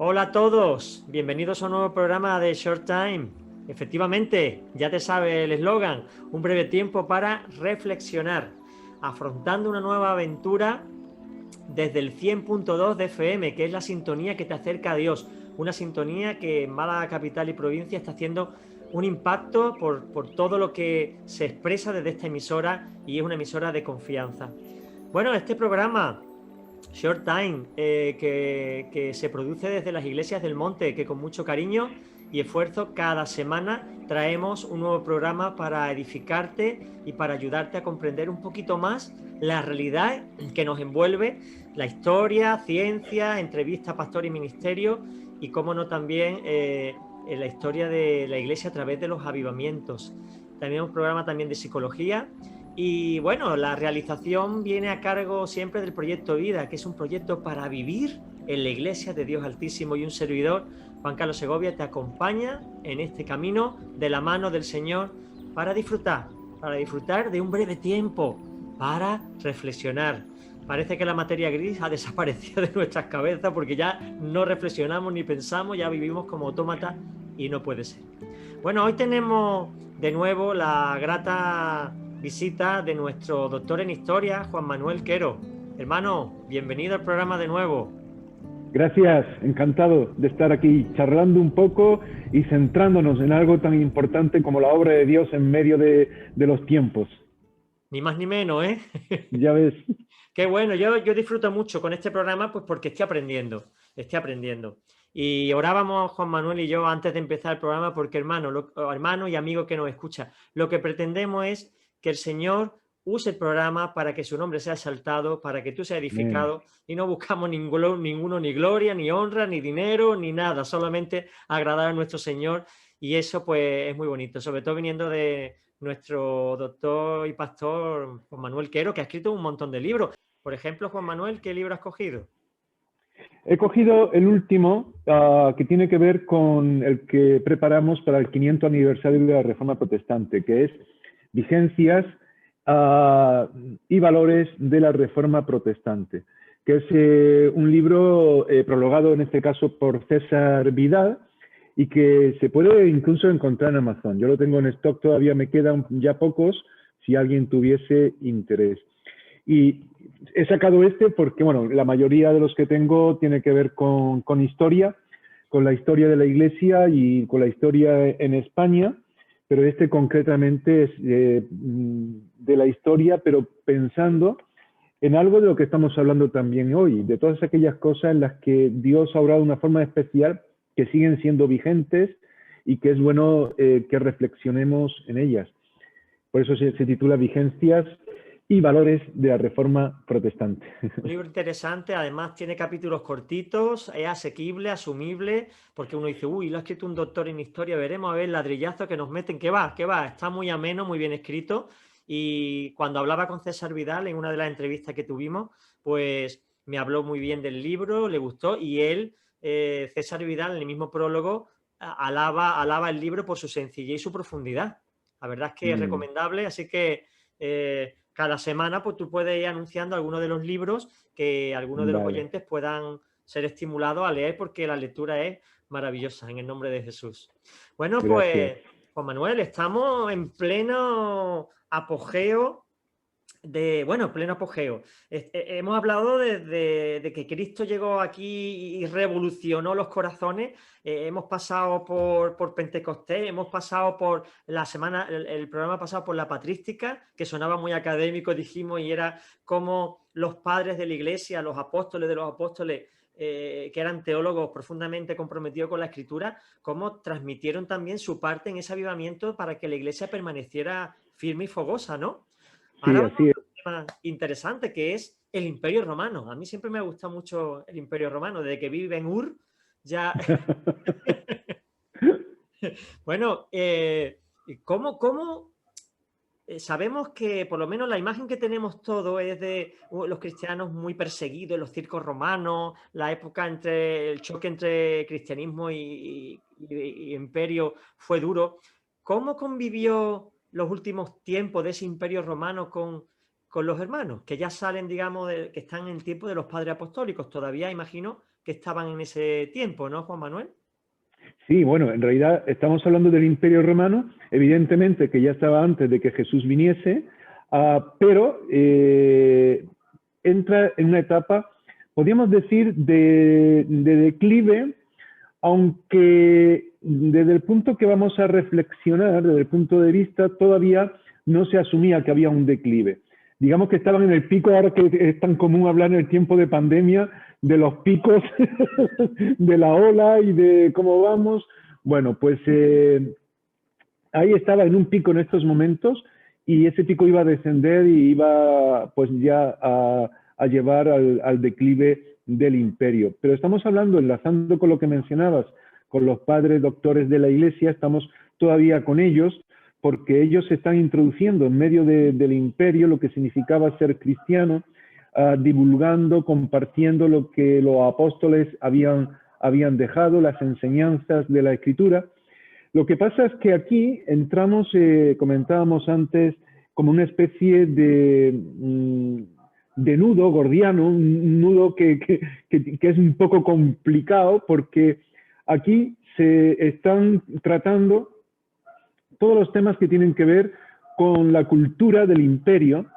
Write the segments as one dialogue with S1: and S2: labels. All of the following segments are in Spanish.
S1: Hola a todos, bienvenidos a un nuevo programa de Short Time. Efectivamente, ya te sabe el eslogan, un breve tiempo para reflexionar, afrontando una nueva aventura desde el 100.2 de FM, que es la sintonía que te acerca a Dios, una sintonía que en Málaga capital y provincia está haciendo un impacto por todo lo que se expresa desde esta emisora y es una emisora de confianza. Bueno, este programa Short Time, que se produce desde las iglesias del monte, que con mucho cariño y esfuerzo cada semana traemos un nuevo programa para edificarte y para ayudarte a comprender un poquito más la realidad que nos envuelve, la historia, ciencia, entrevista, pastor y ministerio, y cómo no también en la historia de la iglesia a través de los avivamientos. También un programa también de psicología. Y bueno, la realización viene a cargo siempre del proyecto Vida, que es un proyecto para vivir en la Iglesia de Dios Altísimo, y un servidor, Juan Carlos Segovia, te acompaña en este camino de la mano del Señor para disfrutar de un breve tiempo, para reflexionar. Parece que la materia gris ha desaparecido de nuestras cabezas porque ya no reflexionamos ni pensamos, ya vivimos como autómatas y no puede ser. Bueno, hoy tenemos de nuevo la grata visita de nuestro doctor en historia, Juan Manuel Quero. Hermano, bienvenido al programa de nuevo.
S2: Gracias, encantado de estar aquí charlando un poco y centrándonos en algo tan importante como la obra de Dios en medio de los tiempos.
S1: Ni más ni menos, ¿eh?
S2: Ya ves.
S1: Qué bueno, yo disfruto mucho con este programa pues porque estoy aprendiendo. Y orábamos Juan Manuel y yo antes de empezar el programa porque hermano y amigo que nos escucha, lo que pretendemos es que el Señor use el programa para que su nombre sea exaltado, para que tú seas
S2: Amén.
S1: edificado, y no buscamos ninguno ni gloria, ni honra, ni dinero, ni nada, solamente agradar a nuestro Señor, y eso pues es muy bonito, sobre todo viniendo de nuestro doctor y pastor Juan Manuel Quero, que ha escrito un montón de libros. Por ejemplo, Juan Manuel, ¿qué libro has cogido?
S2: He cogido el último que tiene que ver con el que preparamos para el 500 aniversario de la Reforma Protestante, que es Vigencias uh, y Valores de la Reforma Protestante, que es un libro prologado en este caso por César Vidal y que se puede incluso encontrar en Amazon. Yo lo tengo en stock, todavía me quedan ya pocos si alguien tuviese interés. Y he sacado este porque, bueno, la mayoría de los que tengo tiene que ver con historia, con la historia de la Iglesia y con la historia en España, pero este concretamente es de la historia, pero pensando en algo de lo que estamos hablando también hoy, de todas aquellas cosas en las que Dios ha obrado de una forma especial, que siguen siendo vigentes y que es bueno que reflexionemos en ellas. Por eso se titula Vigencias y Valores de la Reforma Protestante.
S1: Un libro interesante, además tiene capítulos cortitos, es asequible, asumible, porque uno dice, uy, lo ha escrito un doctor en historia, veremos a ver el ladrillazo que nos meten, que va, está muy ameno, muy bien escrito. Y cuando hablaba con César Vidal en una de las entrevistas que tuvimos, pues me habló muy bien del libro, le gustó, y él, César Vidal, en el mismo prólogo, alaba el libro por su sencillez y su profundidad. La verdad es que es recomendable, así que cada semana pues tú puedes ir anunciando algunos de los libros que algunos de los
S2: Vale,
S1: oyentes puedan ser estimulados a leer, porque la lectura es maravillosa, en el nombre de Jesús. Bueno,
S2: gracias.
S1: pues Juan Manuel, estamos en pleno apogeo pleno apogeo. Hemos hablado de que Cristo llegó aquí y revolucionó los corazones. Hemos pasado por Pentecostés, hemos pasado por la semana, el programa pasado por la patrística, que sonaba muy académico, dijimos, y era como los padres de la iglesia, los apóstoles de los apóstoles, que eran teólogos profundamente comprometidos con la escritura, cómo transmitieron también su parte en ese avivamiento para que la iglesia permaneciera firme y fogosa, ¿no? Ahora
S2: Sí,
S1: vamos
S2: así es.
S1: a un tema interesante, que es el Imperio Romano. A mí siempre me ha gustado mucho el Imperio Romano, desde que vive en Ur, ya... Bueno, ¿cómo sabemos que por lo menos la imagen que tenemos todo es de los cristianos muy perseguidos, los circos romanos, la época entre el choque entre cristianismo y imperio fue duro? ¿Cómo convivió los últimos tiempos de ese imperio romano con los hermanos, que ya salen, digamos, que están en tiempo de los padres apostólicos. Todavía imagino que estaban en ese tiempo, ¿no, Juan Manuel?
S2: Sí, bueno, en realidad estamos hablando del Imperio Romano, evidentemente que ya estaba antes de que Jesús viniese, pero entra en una etapa, podríamos decir, de declive, aunque desde el punto que vamos a reflexionar, desde el punto de vista, todavía no se asumía que había un declive. Digamos que estaban en el pico, ahora que es tan común hablar en el tiempo de pandemia, de los picos de la ola y de cómo vamos. Bueno, pues ahí estaba en un pico en estos momentos y ese pico iba a descender y iba pues ya a llevar al declive del imperio. Pero estamos hablando, enlazando con lo que mencionabas, con los padres doctores de la Iglesia, estamos todavía con ellos, porque ellos se están introduciendo en medio del imperio lo que significaba ser cristiano, divulgando, compartiendo lo que los apóstoles habían dejado, las enseñanzas de la Escritura. Lo que pasa es que aquí entramos, comentábamos antes, como una especie de nudo gordiano, un nudo que es un poco complicado, porque aquí se están tratando todos los temas que tienen que ver con la cultura del imperio,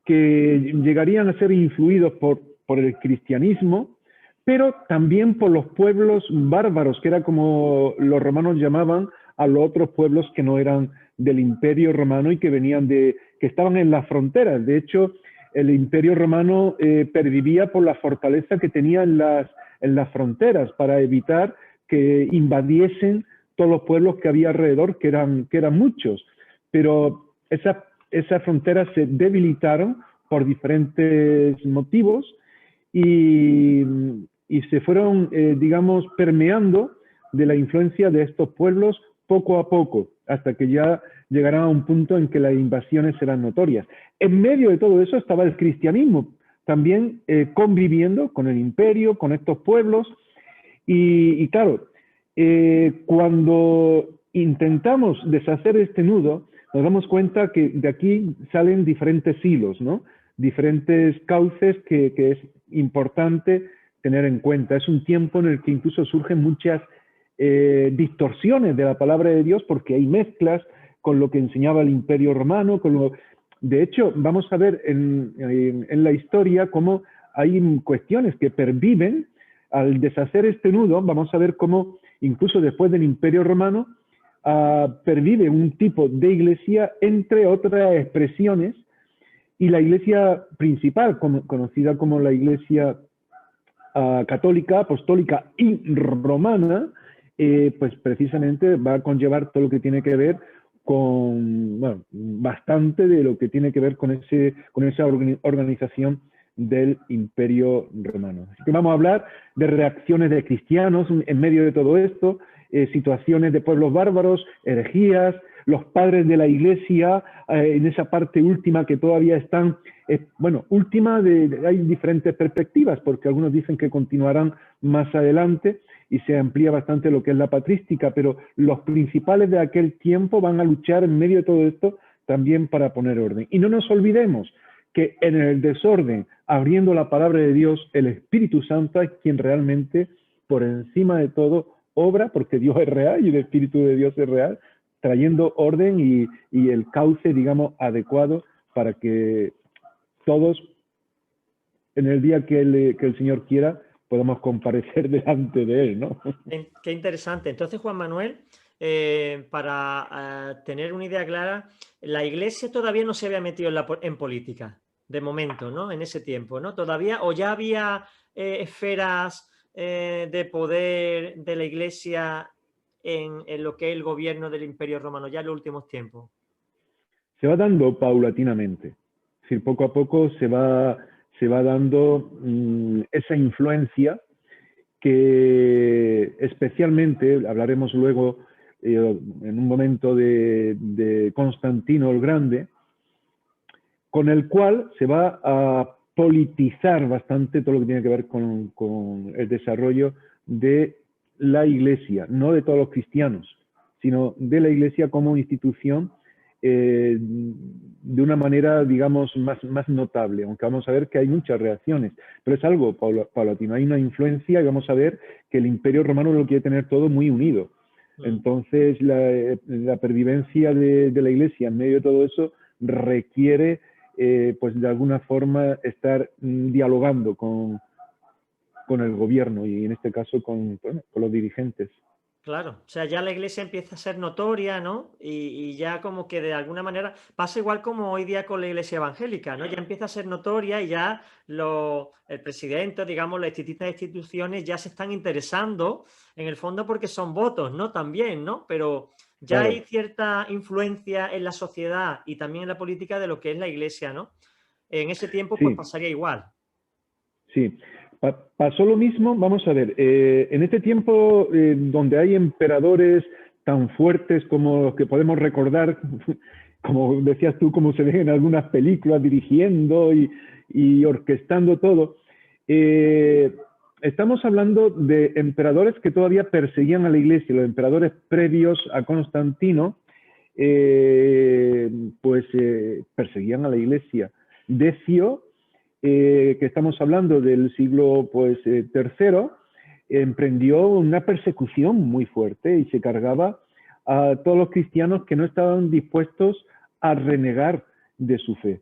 S2: que llegarían a ser influidos por el cristianismo, pero también por los pueblos bárbaros, que era como los romanos llamaban a los otros pueblos que no eran del imperio romano y que venían que estaban en las fronteras. De hecho, el imperio romano pervivía por la fortaleza que tenía en las fronteras para evitar que invadiesen todos los pueblos que había alrededor, que eran muchos. Pero esas fronteras se debilitaron por diferentes motivos y se fueron, digamos, permeando de la influencia de estos pueblos poco a poco, hasta que ya llegarán a un punto en que las invasiones serán notorias. En medio de todo eso estaba el cristianismo, también conviviendo con el imperio, con estos pueblos, y claro, cuando intentamos deshacer este nudo, nos damos cuenta que de aquí salen diferentes hilos, ¿no? Diferentes cauces que es importante tener en cuenta. Es un tiempo en el que incluso surgen muchas distorsiones de la palabra de Dios, porque hay mezclas con lo que enseñaba el Imperio Romano. De hecho, vamos a ver en la historia cómo hay cuestiones que perviven. Al deshacer este nudo, vamos a ver cómo incluso después del Imperio Romano pervive un tipo de iglesia, entre otras expresiones, y la iglesia principal, conocida como la iglesia católica, apostólica y romana, pues precisamente va a conllevar todo lo que tiene que ver con, bueno, bastante de lo que tiene que ver con esa organización del Imperio Romano. Así que vamos a hablar de reacciones de cristianos en medio de todo esto, situaciones de pueblos bárbaros, herejías, los padres de la Iglesia, en esa parte última que todavía están, bueno, hay diferentes perspectivas, porque algunos dicen que continuarán más adelante y se amplía bastante lo que es la patrística, pero los principales de aquel tiempo van a luchar en medio de todo esto también para poner orden. Y no nos olvidemos que en el desorden, abriendo la palabra de Dios, el Espíritu Santo es quien realmente, por encima de todo, obra, porque Dios es real y el Espíritu de Dios es real, trayendo orden y el cauce, digamos, adecuado para que todos, en el día que el Señor quiera, podamos comparecer delante de Él, ¿no?
S1: Qué interesante. Entonces, Juan Manuel, para tener una idea clara, la Iglesia todavía no se había metido en política, de momento, ¿no? En ese tiempo, ¿no? Todavía, o ya había esferas de poder de la Iglesia en lo que es el gobierno del Imperio Romano, ya en los últimos tiempos.
S2: Se va dando paulatinamente. Es decir, poco a poco se va dando esa influencia que especialmente, hablaremos luego en un momento de Constantino el Grande, con el cual se va a politizar bastante todo lo que tiene que ver con el desarrollo de la Iglesia, no de todos los cristianos, sino de la Iglesia como institución de una manera, digamos, más notable, aunque vamos a ver que hay muchas reacciones, pero es algo paulatino, hay una influencia y vamos a ver que el Imperio Romano lo quiere tener todo muy unido. Entonces, la pervivencia de la Iglesia en medio de todo eso requiere, pues de alguna forma, estar dialogando con el gobierno y en este caso con los dirigentes.
S1: Claro, o sea, ya la iglesia empieza a ser notoria, ¿no? Y ya como que de alguna manera pasa igual como hoy día con la iglesia evangélica, ¿no? Ya empieza a ser notoria y ya el presidente, digamos, las distintas instituciones ya se están interesando en el fondo porque son votos, ¿no? También, ¿no? Pero ya
S2: Claro.
S1: hay cierta influencia en la sociedad y también en la política de lo que es la iglesia, ¿no? En ese tiempo pues
S2: Sí,
S1: pasaría igual.
S2: sí. Pasó lo mismo, vamos a ver, en este tiempo donde hay emperadores tan fuertes como los que podemos recordar, como decías tú, como se ve en algunas películas, dirigiendo y orquestando todo, estamos hablando de emperadores que todavía perseguían a la iglesia, los emperadores previos a Constantino, pues perseguían a la iglesia. Decio, que estamos hablando del siglo pues, III, emprendió una persecución muy fuerte y se cargaba a todos los cristianos que no estaban dispuestos a renegar de su fe.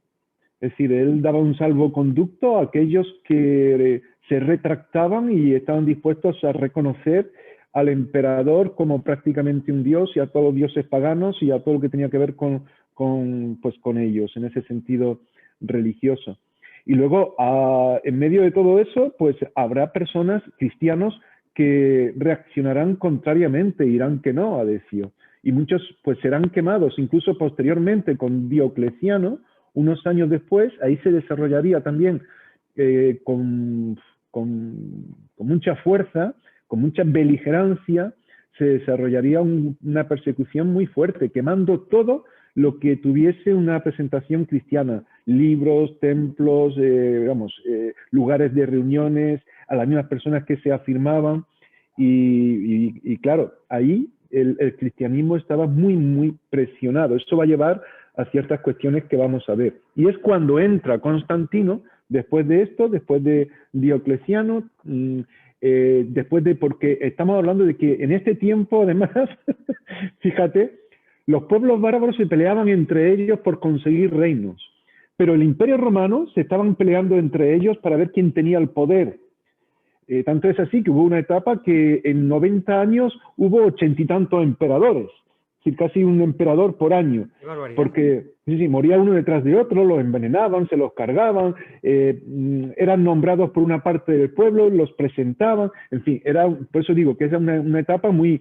S2: Es decir, él daba un salvoconducto a aquellos que se retractaban y estaban dispuestos a reconocer al emperador como prácticamente un dios y a todos los dioses paganos y a todo lo que tenía que ver pues, con ellos, en ese sentido religioso. Y luego, en medio de todo eso, pues habrá personas, cristianos, que reaccionarán contrariamente, dirán que no a Decio. Y muchos pues serán quemados, incluso posteriormente con Diocleciano, unos años después, ahí se desarrollaría también con mucha fuerza, con mucha beligerancia, se desarrollaría una persecución muy fuerte, quemando todo lo que tuviese una presentación cristiana, libros, templos, lugares de reuniones, a las mismas personas que se afirmaban. Y claro, ahí el cristianismo estaba muy presionado. Esto va a llevar a ciertas cuestiones que vamos a ver. Y es cuando entra Constantino, después de esto, después de Diocleciano, porque estamos hablando de que en este tiempo, además, fíjate, los pueblos bárbaros se peleaban entre ellos por conseguir reinos, pero el Imperio Romano se estaban peleando entre ellos para ver quién tenía el poder. Tanto es así que hubo una etapa que en 90 años hubo 80 y tantos emperadores, es decir, casi un emperador por año, porque moría uno detrás de otro, los envenenaban, se los cargaban, eran nombrados por una parte del pueblo, los presentaban, en fin, por eso digo que es una etapa muy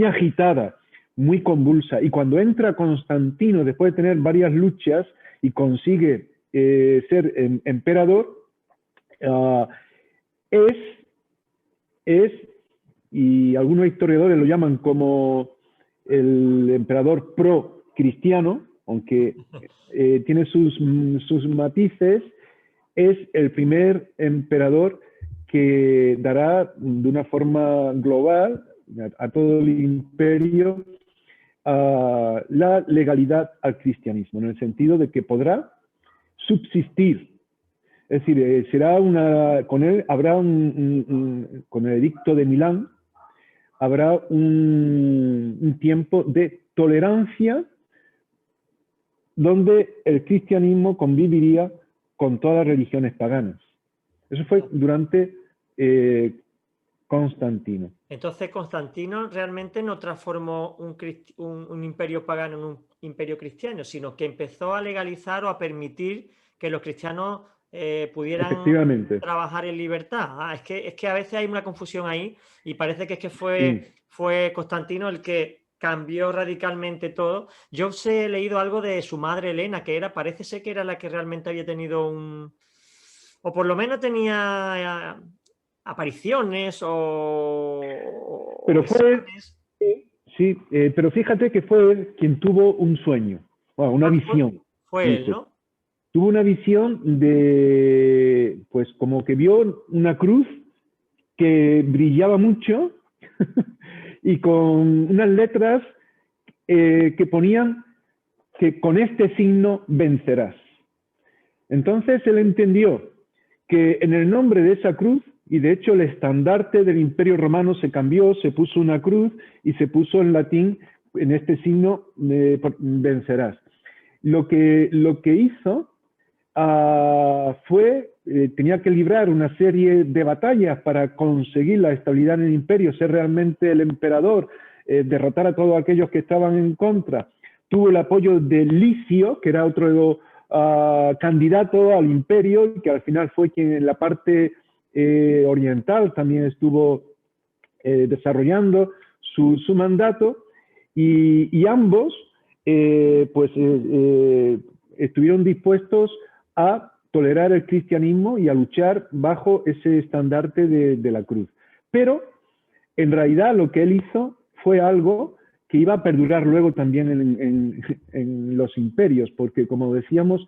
S2: agitada, muy convulsa. Y cuando entra Constantino, después de tener varias luchas y consigue ser emperador, y algunos historiadores lo llaman como el emperador pro-cristiano, aunque tiene sus matices, es el primer emperador que dará de una forma global a todo el imperio la legalidad al cristianismo, en el sentido de que podrá subsistir. Es decir, con él habrá con el edicto de Milán, habrá un tiempo de tolerancia donde el cristianismo conviviría con todas las religiones paganas. Eso fue durante Constantino.
S1: Entonces Constantino realmente no transformó un imperio pagano en un imperio cristiano, sino que empezó a legalizar o a permitir que los cristianos pudieran trabajar en libertad. Es que a veces hay una confusión ahí y parece que es que fue Constantino el que cambió radicalmente todo. Yo os he leído algo de su madre Helena, parece ser que era la que realmente había tenido o por lo menos tenía apariciones
S2: pero sí, pero fíjate que fue él quien tuvo un sueño, una visión.
S1: Fue él, ¿no?
S2: Tuvo una visión pues como que vio una cruz que brillaba mucho y con unas letras que ponían que con este signo vencerás. Entonces él entendió que en el nombre de esa cruz, y de hecho el estandarte del Imperio Romano se cambió, se puso una cruz y se puso en latín, en este signo, vencerás. Lo que hizo tenía que librar una serie de batallas para conseguir la estabilidad en el imperio, ser realmente el emperador, derrotar a todos aquellos que estaban en contra. Tuvo el apoyo de Licio, que era otro candidato al imperio, que al final fue quien en la parte oriental también estuvo desarrollando su mandato, y ambos estuvieron dispuestos a tolerar el cristianismo y a luchar bajo ese estandarte de la cruz. Pero en realidad lo que él hizo fue algo que iba a perdurar luego también en los imperios, porque como decíamos,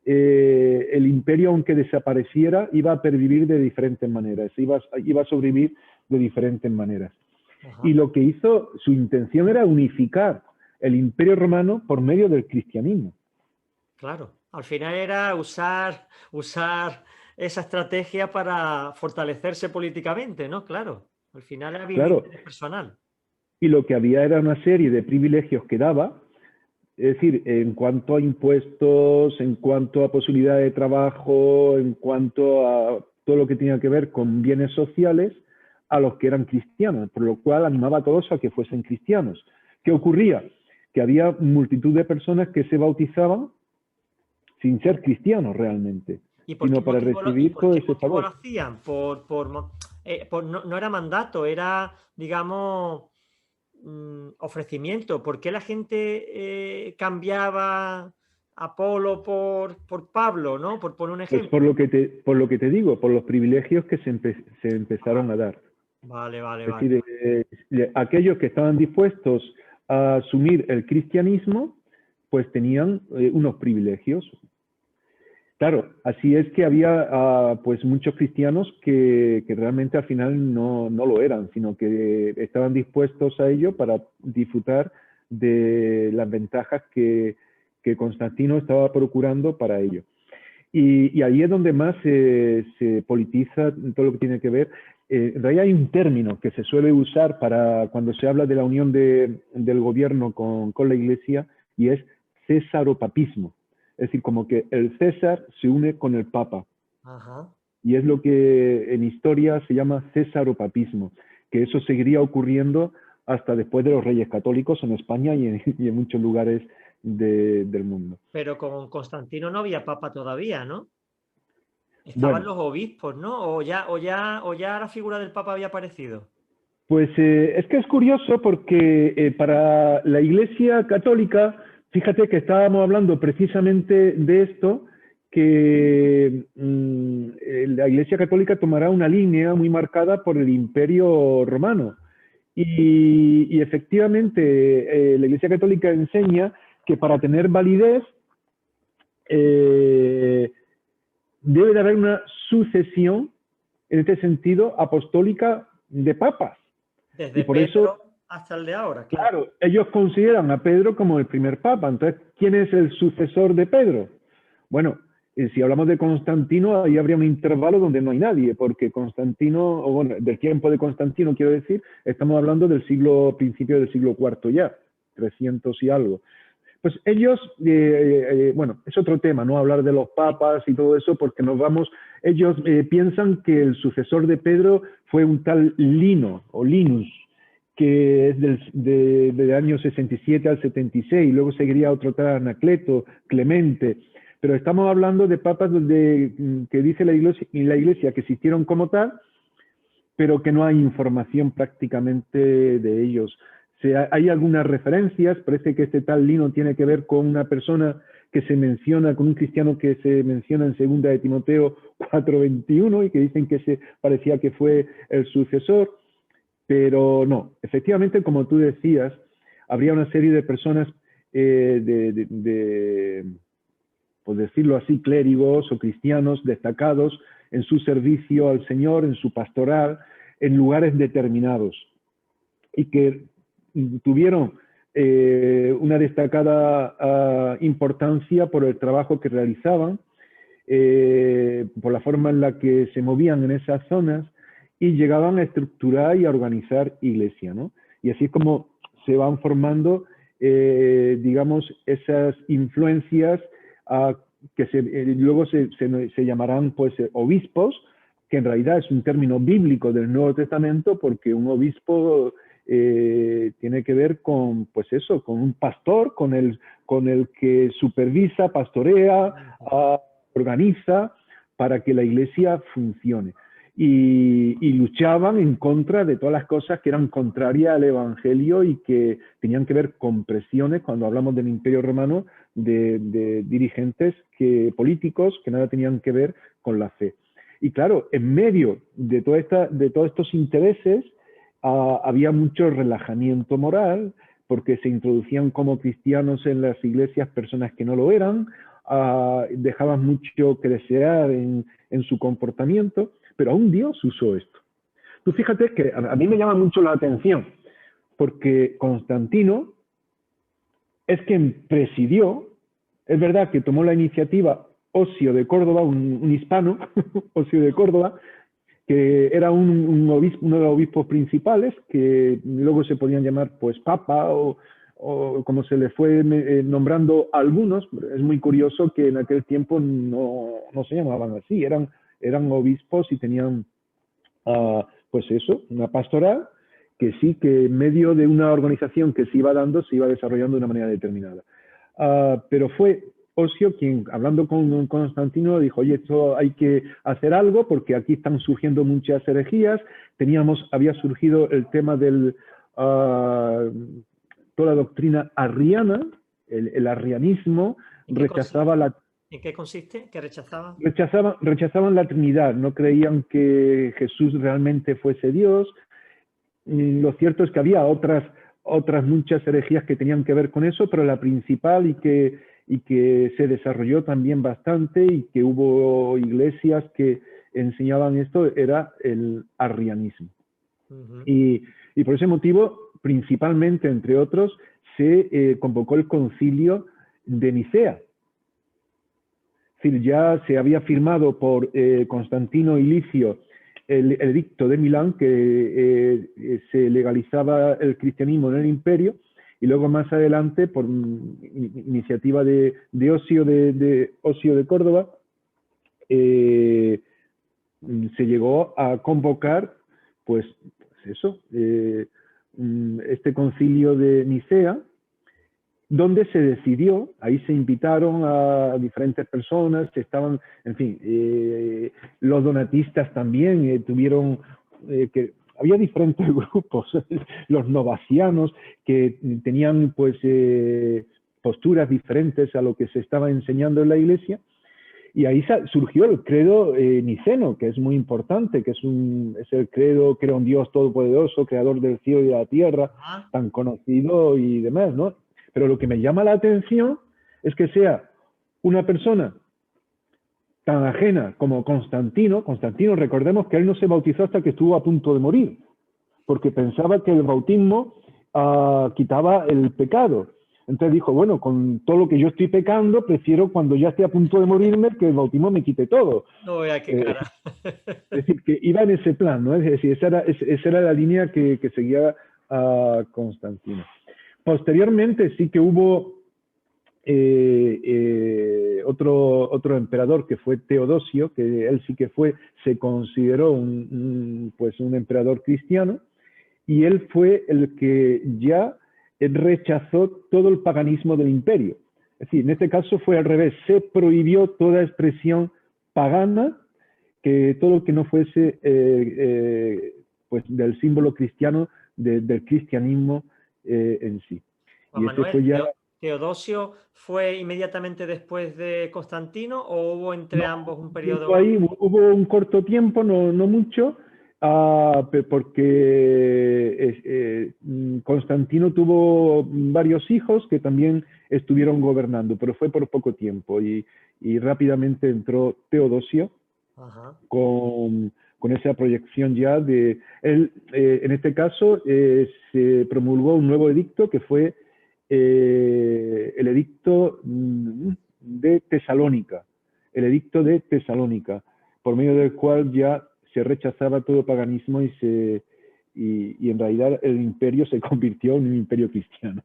S2: el imperio, aunque desapareciera, iba a pervivir de diferentes maneras, iba a sobrevivir de diferentes maneras.
S1: Ajá.
S2: Y lo que hizo, su intención era unificar el imperio romano por medio del cristianismo.
S1: Claro, al final era usar esa estrategia para fortalecerse políticamente, ¿no? Claro, al final era bien
S2: Claro,
S1: personal.
S2: y lo que había era una serie de privilegios que daba, es decir, en cuanto a impuestos, en cuanto a posibilidad de trabajo, en cuanto a todo lo que tenía que ver con bienes sociales, a los que eran cristianos, por lo cual animaba a todos a que fuesen cristianos. ¿Qué ocurría? Que había multitud de personas que se bautizaban sin ser cristianos realmente,
S1: ¿Y por qué
S2: sino para
S1: motivo
S2: recibir todo ese
S1: lo
S2: favor.
S1: hacían? No era mandato, era, digamos, ofrecimiento. ¿Por qué la gente cambiaba a Apolo por Pablo, ¿no? Por poner un
S2: Pues
S1: ejemplo.
S2: por lo que te digo, por los privilegios que se empezaron a dar.
S1: Vale, vale,
S2: Es
S1: vale.
S2: decir, aquellos que estaban dispuestos a asumir el cristianismo, pues tenían unos privilegios. Claro, así es que había pues muchos cristianos que realmente al final no lo eran, sino que estaban dispuestos a ello para disfrutar de las ventajas que Constantino estaba procurando para ello. Y ahí es donde más se politiza todo lo que tiene que ver. En realidad hay un término que se suele usar para cuando se habla de la unión del gobierno con la Iglesia, y es césaropapismo. Es decir, como que el César se une con el Papa.
S1: Ajá.
S2: Y es lo que en historia se llama césaropapismo, que eso seguiría ocurriendo hasta después de los Reyes Católicos en España y en muchos lugares del mundo.
S1: Pero con Constantino no había papa todavía, ¿no? Estaban
S2: Bueno,
S1: los obispos, ¿no? O ya la figura del papa había aparecido.
S2: pues es que es curioso porque para la Iglesia Católica, fíjate que estábamos hablando precisamente de esto, que la Iglesia Católica tomará una línea muy marcada por el Imperio Romano. Y efectivamente, la Iglesia Católica enseña que para tener validez debe de haber una sucesión, en este sentido, apostólica de papas. Y
S1: Desde
S2: por eso,
S1: Pedro hasta el de ahora, claro.
S2: claro, ellos consideran a Pedro como el primer papa. Entonces, ¿quién es el sucesor de Pedro? Bueno, si hablamos de Constantino, ahí habría un intervalo donde no hay nadie, porque Constantino, o bueno, del tiempo de Constantino, quiero decir, estamos hablando del principio del siglo IV ya, 300 y algo. Pues ellos, bueno, es otro tema, ¿no? Hablar de los papas y todo eso, porque ellos piensan que el sucesor de Pedro fue un tal Lino, o Linus, que es del año 67 al 76, y luego seguiría otro tal Anacleto, Clemente. Pero estamos hablando de papas que dice la iglesia que existieron como tal, pero que no hay información prácticamente de ellos. Hay algunas referencias, parece que este tal Lino tiene que ver con una persona que se menciona, con un cristiano que se menciona en 2 de Timoteo 4:21 y que dicen que se parecía que fue el sucesor, pero no, efectivamente, como tú decías, habría una serie de personas por decirlo así, clérigos o cristianos destacados en su servicio al Señor, en su pastoral, en lugares determinados, y que tuvieron una destacada importancia por el trabajo que realizaban, por la forma en la que se movían en esas zonas y llegaban a estructurar y a organizar iglesia, ¿no? Y así es como se van formando, digamos, esas influencias que luego se llamarán pues obispos, que en realidad es un término bíblico del Nuevo Testamento, porque un obispo tiene que ver con, pues eso, con un pastor, con el que supervisa, pastorea, organiza para que la iglesia funcione. Y luchaban en contra de todas las cosas que eran contrarias al Evangelio y que tenían que ver con presiones, cuando hablamos del Imperio Romano, de dirigentes políticos que nada tenían que ver con la fe. Y claro, en medio de todos estos intereses había mucho relajamiento moral, porque se introducían como cristianos en las iglesias personas que no lo eran, dejaban mucho que desear en su comportamiento, pero aún Dios usó esto. Tú fíjate que a mí me llama mucho la atención, porque Constantino es quien presidió, es verdad que tomó la iniciativa Osio de Córdoba, un hispano, Osio de Córdoba, que era uno de los obispos principales, que luego se podían llamar pues papa o como se le fue nombrando a algunos. Es muy curioso que en aquel tiempo no se llamaban así, eran obispos y tenían pues eso, una pastoral que sí, que en medio de una organización que se iba dando, se iba desarrollando de una manera determinada. Pero fue Osio quien, hablando con Constantino, dijo, oye, esto hay que hacer algo porque aquí están surgiendo muchas herejías. Había surgido el tema del toda la doctrina arriana, el arrianismo, rechazaba la...
S1: ¿En qué consiste? ¿Que rechazaban?
S2: Rechazaban la Trinidad, no creían que Jesús realmente fuese Dios. Lo cierto es que había otras muchas herejías que tenían que ver con eso, pero la principal y que se desarrolló también bastante y que hubo iglesias que enseñaban esto era el arrianismo. Y por ese motivo, principalmente, entre otros, se convocó el concilio de Nicea. Es decir, ya se había firmado por Constantino y Licio el edicto de Milán, que se legalizaba el cristianismo en el imperio, y luego más adelante, por iniciativa de Osio de Córdoba, se llegó a convocar, pues eso, este concilio de Nicea, donde se decidió, ahí se invitaron a diferentes personas, que estaban, en fin, los donatistas también tuvieron, que había diferentes grupos, los novacianos, que tenían pues posturas diferentes a lo que se estaba enseñando en la iglesia, y ahí surgió el credo niceno, que es muy importante, que es el credo, creo en Dios todopoderoso, creador del cielo y de la tierra, tan conocido y demás, ¿no? Pero lo que me llama la atención es que sea una persona tan ajena como Constantino. Constantino, recordemos que él no se bautizó hasta que estuvo a punto de morir, porque pensaba que el bautismo quitaba el pecado. Entonces dijo, bueno, con todo lo que yo estoy pecando, prefiero cuando ya esté a punto de morirme que el bautismo me quite todo.
S1: No vea qué cara.
S2: Es decir, que iba en ese plan, ¿no? Es decir, esa era la línea que seguía Constantino. Posteriormente sí que hubo otro emperador, que fue Teodosio, que él sí que se consideró un emperador cristiano, y él fue el que ya rechazó todo el paganismo del imperio. Es decir, en este caso fue al revés, se prohibió toda expresión pagana, que todo lo que no fuese pues del símbolo cristiano, del cristianismo en sí.
S1: Juan
S2: Y ese
S1: Manuel,
S2: fue ya...
S1: ¿Teodosio fue inmediatamente después de Constantino o hubo entre ambos un periodo?
S2: Ahí hubo un corto tiempo, no mucho, porque Constantino tuvo varios hijos que también estuvieron gobernando, pero fue por poco tiempo, y rápidamente entró Teodosio. Ajá. Con esa proyección ya de él. En este caso se promulgó un nuevo edicto que fue el edicto de Tesalónica, el edicto de Tesalónica, por medio del cual ya se rechazaba todo paganismo y en realidad el imperio se convirtió en un imperio cristiano.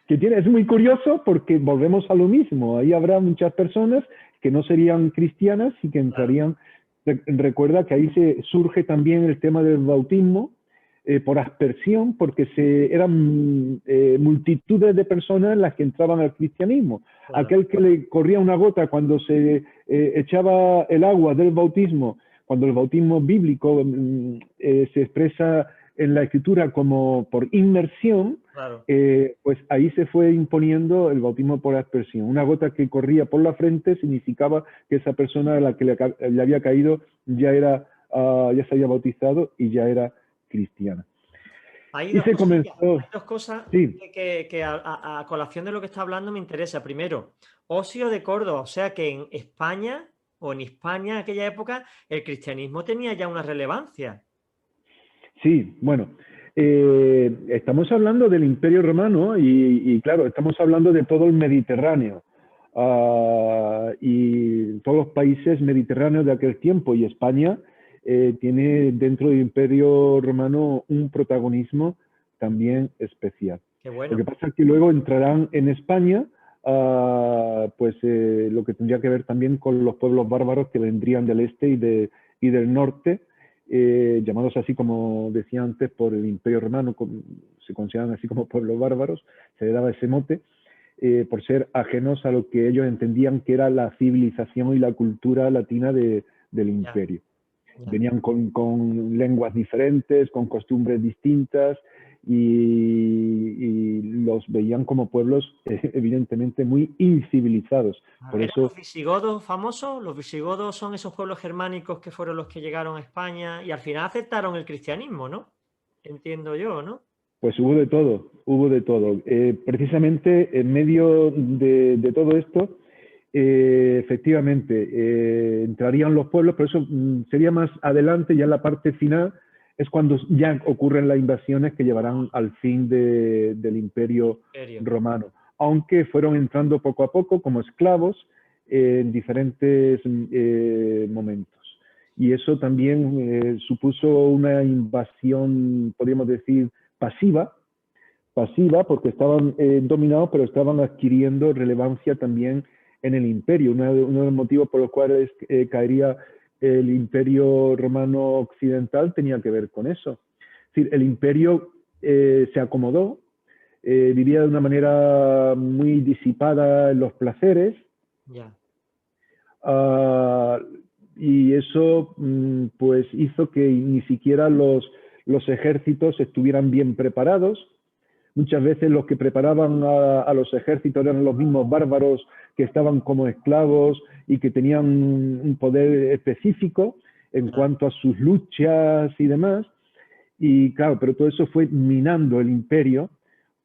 S2: Es muy curioso porque volvemos a lo mismo. Ahí habrá muchas personas que no serían cristianas y que entrarían. Recuerda que ahí surge también el tema del bautismo por aspersión, porque eran multitudes de personas las que entraban al cristianismo. Claro. Aquel que le corría una gota cuando se echaba el agua del bautismo, cuando el bautismo bíblico se expresa en la escritura como por inmersión, claro. Pues ahí se fue imponiendo el bautismo por aspersión. Una gota que corría por la frente significaba que esa persona a la que le había caído ya se había bautizado y ya era cristiana.
S1: Hay dos cosas
S2: sí.
S1: que a colación de lo que está hablando me interesa. Primero, Osio de Córdoba, o sea que en España o en Hispania en aquella época el cristianismo tenía ya una relevancia.
S2: Sí, bueno, estamos hablando del Imperio Romano y claro, estamos hablando de todo el Mediterráneo y todos los países mediterráneos de aquel tiempo, y España tiene dentro del Imperio Romano un protagonismo también especial.
S1: Qué bueno.
S2: Lo que pasa es que luego entrarán en España lo que tendría que ver también con los pueblos bárbaros que vendrían del este y del norte, llamados así, como decía antes, por el Imperio Romano, se consideran así como pueblos bárbaros, se le daba ese mote, por ser ajenos a lo que ellos entendían que era la civilización y la cultura latina del imperio. Venían con lenguas diferentes, con costumbres distintas, y los veían como pueblos evidentemente muy incivilizados. Por eso,
S1: ¿los visigodos famosos? Los visigodos son esos pueblos germánicos que fueron los que llegaron a España y al final aceptaron el cristianismo, ¿no? Entiendo yo, ¿no?
S2: Pues hubo de todo, hubo de todo. Precisamente en medio de todo esto, efectivamente, entrarían los pueblos, pero eso sería más adelante, ya en la parte final, es cuando ya ocurren las invasiones que llevarán al fin del Imperio Romano. Aunque fueron entrando poco a poco como esclavos en diferentes momentos. Y eso también supuso una invasión, podríamos decir, pasiva, porque estaban dominados, pero estaban adquiriendo relevancia también en el imperio. Uno de los motivos por los cuales caería el Imperio Romano Occidental tenía que ver con eso. Es decir, el imperio se acomodó, vivía de una manera muy disipada en los placeres, y eso pues hizo que ni siquiera los ejércitos estuvieran bien preparados. Muchas veces los que preparaban a los ejércitos eran los mismos bárbaros que estaban como esclavos y que tenían un poder específico en cuanto a sus luchas y demás. Y claro, pero todo eso fue minando el imperio,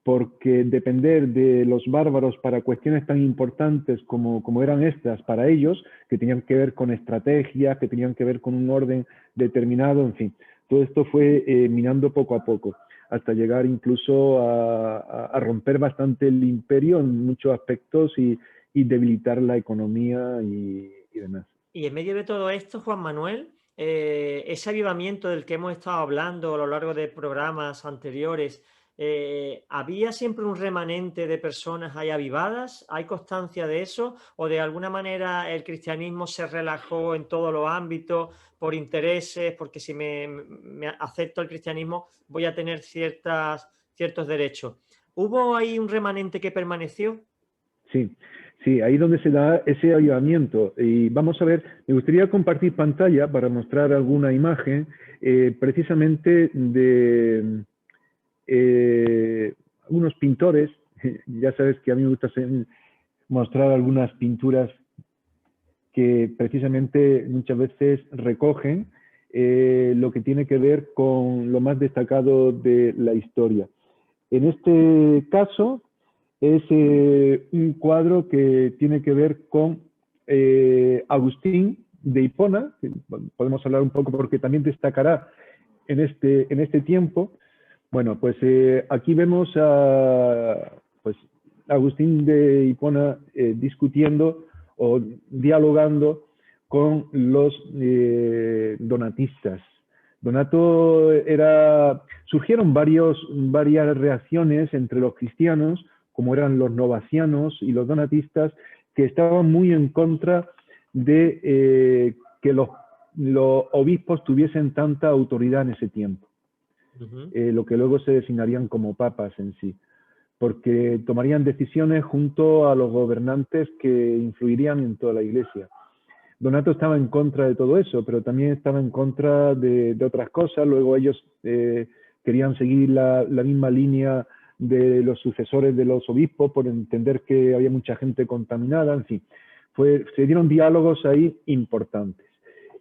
S2: porque depender de los bárbaros para cuestiones tan importantes como eran estas para ellos, que tenían que ver con estrategias, que tenían que ver con un orden determinado, en fin, todo esto fue minando poco a poco, hasta llegar incluso a romper bastante el imperio en muchos aspectos y debilitar la economía y demás.
S1: Y en medio de todo esto, Juan Manuel, ese avivamiento del que hemos estado hablando a lo largo de programas anteriores, ¿había siempre un remanente de personas ahí avivadas? ¿Hay constancia de eso? ¿O de alguna manera el cristianismo se relajó en todos los ámbitos por intereses? Porque si me acepto el cristianismo voy a tener ciertos derechos. ¿Hubo ahí un remanente que permaneció?
S2: Sí, ahí donde se da ese avivamiento. Y vamos a ver, me gustaría compartir pantalla para mostrar alguna imagen precisamente de unos pintores. Ya sabes que a mí me gusta mostrar algunas pinturas que precisamente muchas veces recogen lo que tiene que ver con lo más destacado de la historia. En este caso es un cuadro que tiene que ver con Agustín de Hipona, que podemos hablar un poco porque también destacará en este tiempo. Bueno, pues aquí vemos pues Agustín de Hipona discutiendo o dialogando con los donatistas. Surgieron varias reacciones entre los cristianos, como eran los novacianos y los donatistas, que estaban muy en contra de que los obispos tuviesen tanta autoridad en ese tiempo, lo que luego se designarían como papas en sí, porque tomarían decisiones junto a los gobernantes que influirían en toda la iglesia. Donato estaba en contra de todo eso, pero también estaba en contra de otras cosas. Luego ellos querían seguir la misma línea de los sucesores de los obispos por entender que había mucha gente contaminada, en fin. Se dieron diálogos ahí importantes.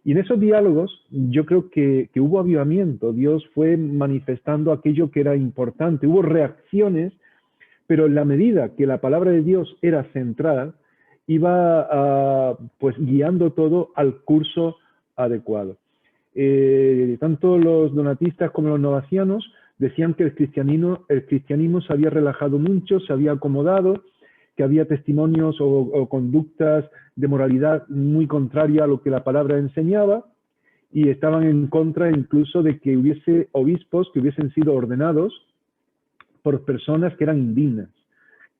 S2: Y en esos diálogos yo creo que hubo avivamiento. Dios fue manifestando aquello que era importante. Hubo reacciones, pero en la medida que la palabra de Dios era central, iba pues guiando todo al curso adecuado. Tanto los donatistas como los novacianos decían que el cristianismo se había relajado mucho, se había acomodado, que había testimonios o conductas de moralidad muy contraria a lo que la palabra enseñaba, y estaban en contra incluso de que hubiese obispos que hubiesen sido ordenados por personas que eran indignas.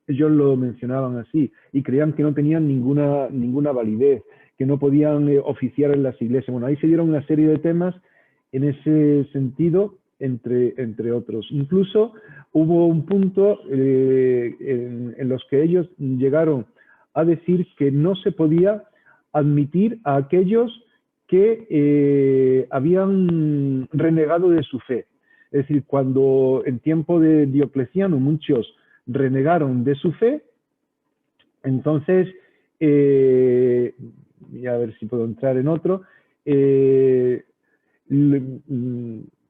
S2: Ellos lo mencionaban así, y creían que no tenían ninguna validez, que no podían oficiar en las iglesias. Bueno, ahí se dieron una serie de temas en ese sentido, entre otros. Incluso hubo un punto en los que ellos llegaron a decir que no se podía admitir a aquellos que habían renegado de su fe. Es decir, cuando en tiempo de Diocleciano muchos renegaron de su fe, entonces, y a ver si puedo entrar en otro,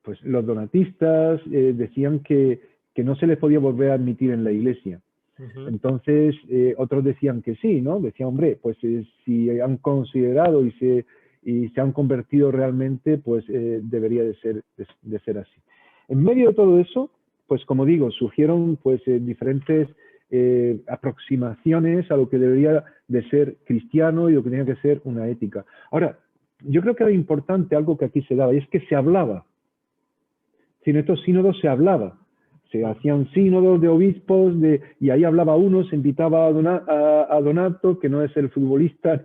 S2: pues los donatistas decían que no se les podía volver a admitir en la iglesia. Entonces, otros decían que sí, ¿no? Decían, hombre, pues si han considerado y se han convertido realmente, pues debería de ser así. En medio de todo eso, pues como digo, surgieron pues diferentes aproximaciones a lo que debería de ser cristiano y lo que tenía que ser una ética. Ahora, yo creo que era importante algo que aquí se daba, y es que se hablaba. Si en estos sínodos se hablaba. Se hacían sínodos de obispos, y ahí hablaba uno, se invitaba a Donato, que no es el futbolista,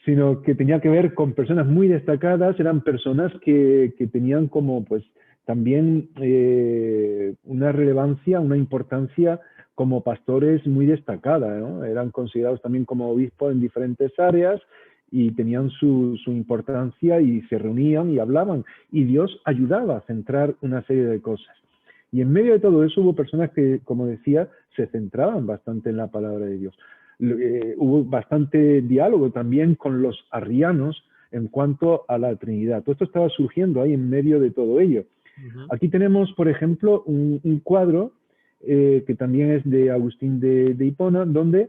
S2: sino que tenía que ver con personas muy destacadas, eran personas que tenían como pues también una relevancia, una importancia como pastores muy destacada, ¿no? Eran considerados también como obispos en diferentes áreas y tenían su importancia, y se reunían y hablaban, y Dios ayudaba a centrar una serie de cosas. Y en medio de todo eso hubo personas que, como decía, se centraban bastante en la palabra de Dios. Hubo bastante diálogo también con los arrianos en cuanto a la Trinidad. Todo esto estaba surgiendo ahí en medio de todo ello. Aquí tenemos, por ejemplo, un cuadro que también es de Agustín de Hipona, donde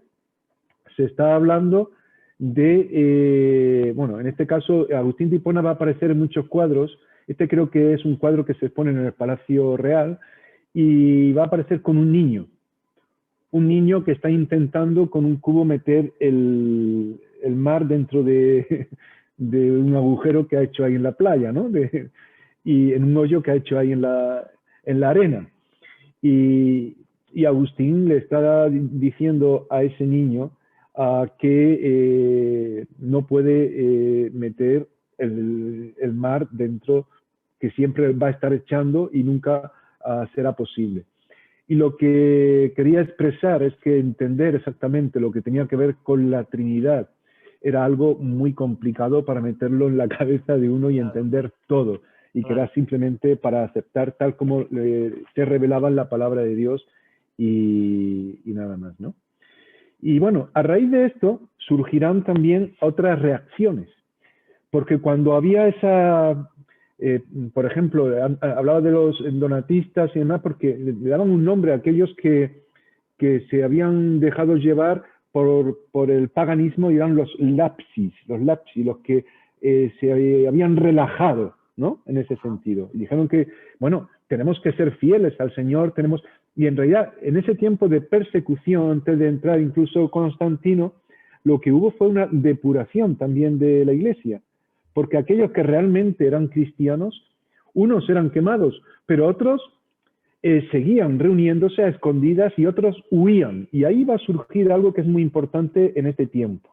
S2: se está hablando de, bueno, en este caso Agustín de Hipona va a aparecer en muchos cuadros. Este creo que es un cuadro que se expone en el Palacio Real, y va a aparecer con un niño que está intentando con un cubo meter el mar dentro de un agujero que ha hecho ahí en la playa, ¿no? Y en un hoyo que ha hecho ahí en la arena. Y Agustín le está diciendo a ese niño que no puede meter el mar dentro, que siempre va a estar echando y nunca será posible. Y lo que quería expresar es que entender exactamente lo que tenía que ver con la Trinidad era algo muy complicado para meterlo en la cabeza de uno y entender todo, y que era simplemente para aceptar tal como se revelaba en la palabra de Dios y nada más, ¿no? Y bueno, a raíz de esto surgirán también otras reacciones, porque cuando había esa, por ejemplo, hablaba de los donatistas y demás, porque le daban un nombre a aquellos que se habían dejado llevar por el paganismo, y eran los lapsis, los que se habían relajado, ¿no? En ese sentido. Y dijeron que, bueno, tenemos que ser fieles al Señor, Y en realidad, en ese tiempo de persecución, antes de entrar incluso Constantino, lo que hubo fue una depuración también de la iglesia, porque aquellos que realmente eran cristianos, unos eran quemados, pero otros seguían reuniéndose a escondidas y otros huían. Y ahí va a surgir algo que es muy importante en este tiempo,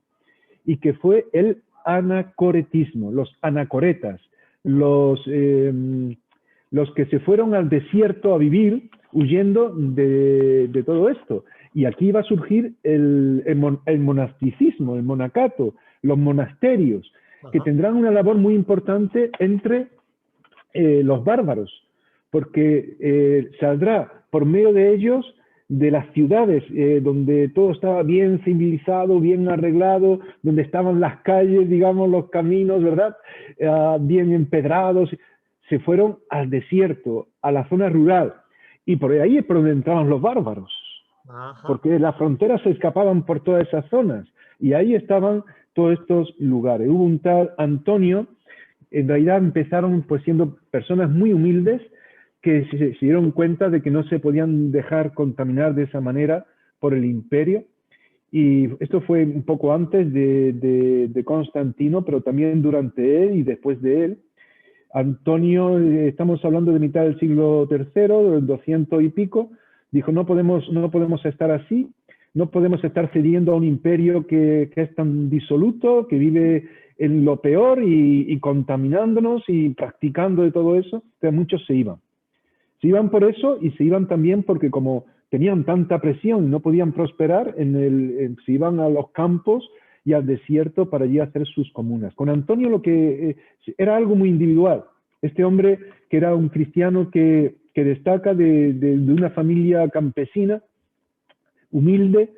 S2: y que fue el anacoretismo, los anacoretas, los que se fueron al desierto a vivir huyendo de todo esto. Y aquí va a surgir el monasticismo, el monacato, los monasterios, que tendrán una labor muy importante entre los bárbaros, porque saldrá por medio de ellos de las ciudades donde todo estaba bien civilizado, bien arreglado, donde estaban las calles, digamos, los caminos, ¿verdad? Bien empedrados. Se fueron al desierto, a la zona rural, y por ahí es por donde entraban los bárbaros, porque las fronteras se escapaban por todas esas zonas, y ahí estaban todos estos lugares. Hubo un tal Antonio, en realidad empezaron pues siendo personas muy humildes, que se dieron cuenta de que no se podían dejar contaminar de esa manera por el imperio, y esto fue un poco antes de Constantino, pero también durante él y después de él. Antonio, estamos hablando de mitad del siglo III, del 200 y pico, dijo, no podemos estar así, no podemos estar cediendo a un imperio que es tan disoluto, que vive en lo peor y contaminándonos y practicando de todo eso. Entonces muchos se iban. Se iban por eso y se iban también porque como tenían tanta presión y no podían prosperar, se iban a los campos y al desierto para allí hacer sus comunas. Con Antonio lo que era algo muy individual. Este hombre que era un cristiano que destaca de una familia campesina, humilde,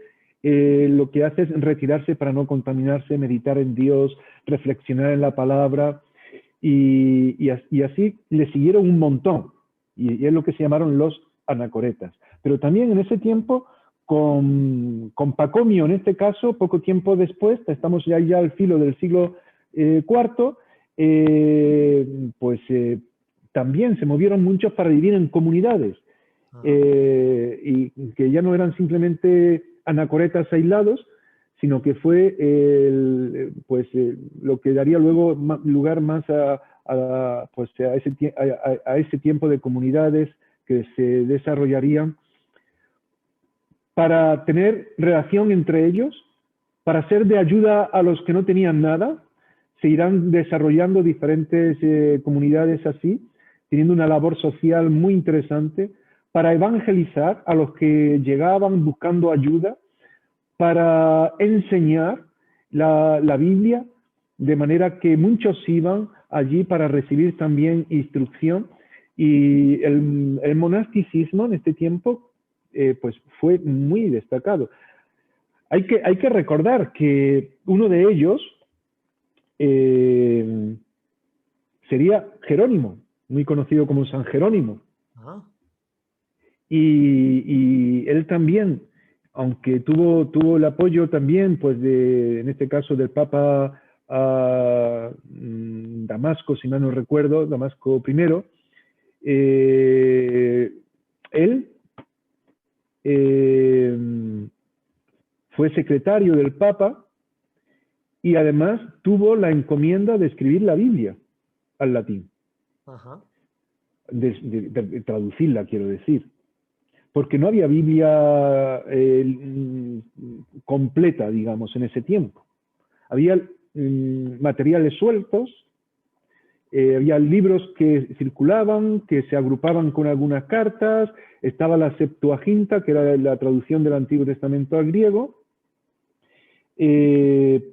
S2: lo que hace es retirarse para no contaminarse, meditar en Dios, reflexionar en la palabra, y así le siguieron un montón, y es lo que se llamaron los anacoretas. Pero también en ese tiempo, con Pacomio, en este caso, poco tiempo después, estamos ya al filo del siglo IV, también se movieron muchos para vivir en comunidades, y que ya no eran simplemente anacoretas aislados, sino que fue lo que daría luego lugar más a ese tiempo de comunidades que se desarrollarían para tener relación entre ellos, para ser de ayuda a los que no tenían nada. Se irán desarrollando diferentes comunidades así, teniendo una labor social muy interesante, para evangelizar a los que llegaban buscando ayuda, para enseñar la Biblia, de manera que muchos iban allí para recibir también instrucción. Y el monasticismo en este tiempo pues fue muy destacado. Hay que recordar que uno de ellos sería Jerónimo, muy conocido como San Jerónimo. Y él también, aunque tuvo el apoyo también, pues en este caso del Papa Damasco, si mal no recuerdo, Damasco I, él fue secretario del Papa y además tuvo la encomienda de escribir la Biblia al latín. De traducirla, quiero decir. Porque no había Biblia completa, digamos, en ese tiempo. Había materiales sueltos, había libros que circulaban, que se agrupaban con algunas cartas, estaba la Septuaginta, que era la traducción del Antiguo Testamento al griego,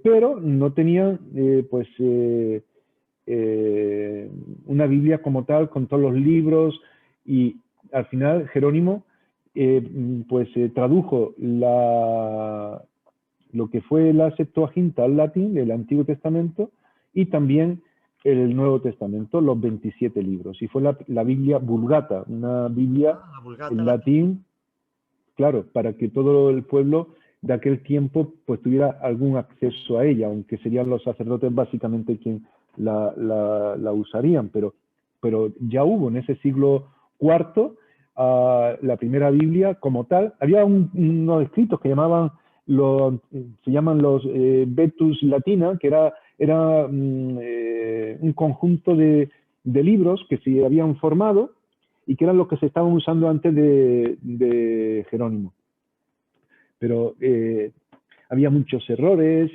S2: pero no tenían una Biblia como tal, con todos los libros, y al final Jerónimo tradujo lo que fue la Septuaginta al latín, el Antiguo Testamento, y también el Nuevo Testamento, los 27 libros. Y fue la Biblia Vulgata, una Biblia en latín, claro, para que todo el pueblo de aquel tiempo pues tuviera algún acceso a ella, aunque serían los sacerdotes básicamente quienes la usarían, pero ya hubo en ese siglo IV la primera Biblia como tal. Había unos escritos que se llaman los Vetus Latina, que era un conjunto de libros que se habían formado y que eran los que se estaban usando antes de Jerónimo. Pero había muchos errores,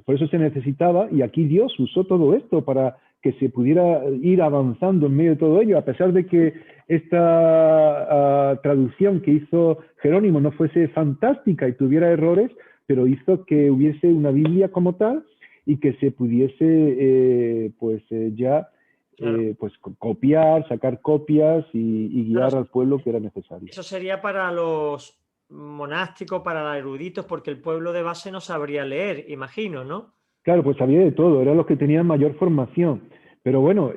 S2: por eso se necesitaba, y aquí Dios usó todo esto para que se pudiera ir avanzando en medio de todo ello, a pesar de que esta traducción que hizo Jerónimo no fuese fantástica y tuviera errores, pero hizo que hubiese una Biblia como tal y que se pudiese copiar, sacar copias y guiar
S1: Claro,
S2: al pueblo que era necesario.
S1: eso sería para los monásticos, para los eruditos, porque el pueblo de base no sabría leer, imagino, ¿no?
S2: Claro, pues había de todo, eran los que tenían mayor formación. Pero bueno,